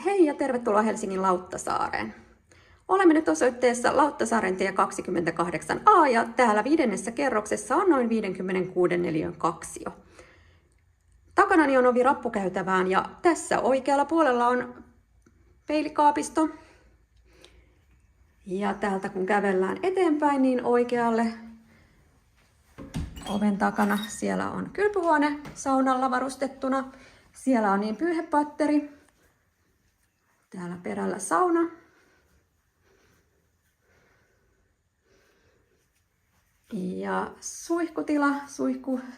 Hei ja tervetuloa Helsingin Lauttasaareen. Olemme nyt osoitteessa Lauttasaaren tie 28A ja täällä 5. kerroksessa on noin 56 neliön kaksio. Takanani on ovi rappukäytävään ja tässä oikealla puolella on peilikaapisto. Ja täältä kun kävellään eteenpäin, niin oikealle oven takana siellä on kylpyhuone saunalla varustettuna. Siellä on niin pyyhepatteri. Täällä perällä sauna. Ja suihkutila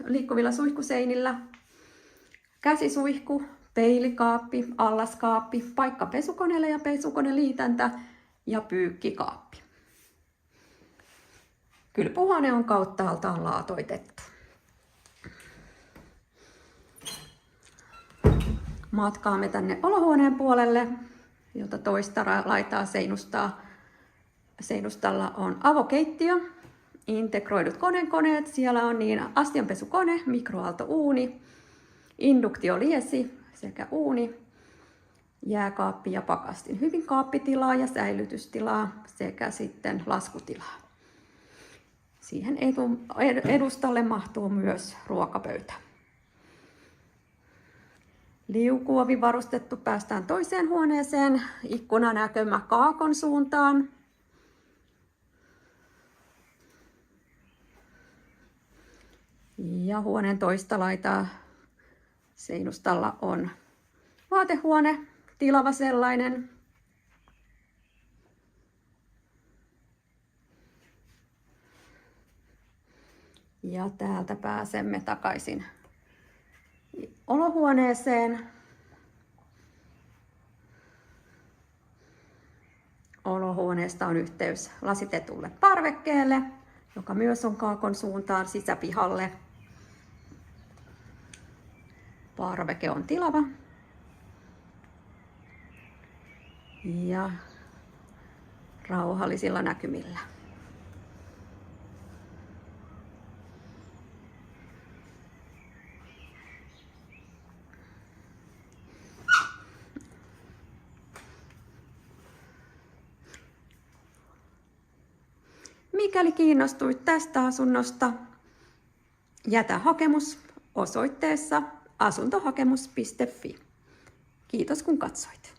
liikkuvilla suihkuseinillä. Käsisuihku, peilikaappi, allaskaappi, paikka pesukoneelle ja pesukoneliitäntä ja pyykkikaappi. Kylpyhuone on kauttaaltaan laatoitettu. Matkaamme tänne olohuoneen puolelle, jota toista laitaa seinustalla on avokeittiö, integroidut koneet. Siellä on niin astianpesukone, mikroaaltouuni, induktioliesi sekä uuni, jääkaappi ja pakastin. Hyvin kaappitilaa ja säilytystilaa sekä sitten laskutilaa. Siihen edustalle mahtuu myös ruokapöytä. Liukuovi varustettu, päästään toiseen huoneeseen, ikkunanäkymä kaakon suuntaan. Ja huoneen toista laitaa seinustalla on vaatehuone, tilava sellainen. Ja täältä pääsemme takaisin olohuoneeseen. Olohuoneesta on yhteys lasitetulle parvekkeelle, joka myös on kaakon suuntaan sisäpihalle. Parveke on tilava. Ja rauhallisilla näkymillä. Mikäli kiinnostuit tästä asunnosta, jätä hakemus osoitteessa asuntohakemus.fi. Kiitos kun katsoit.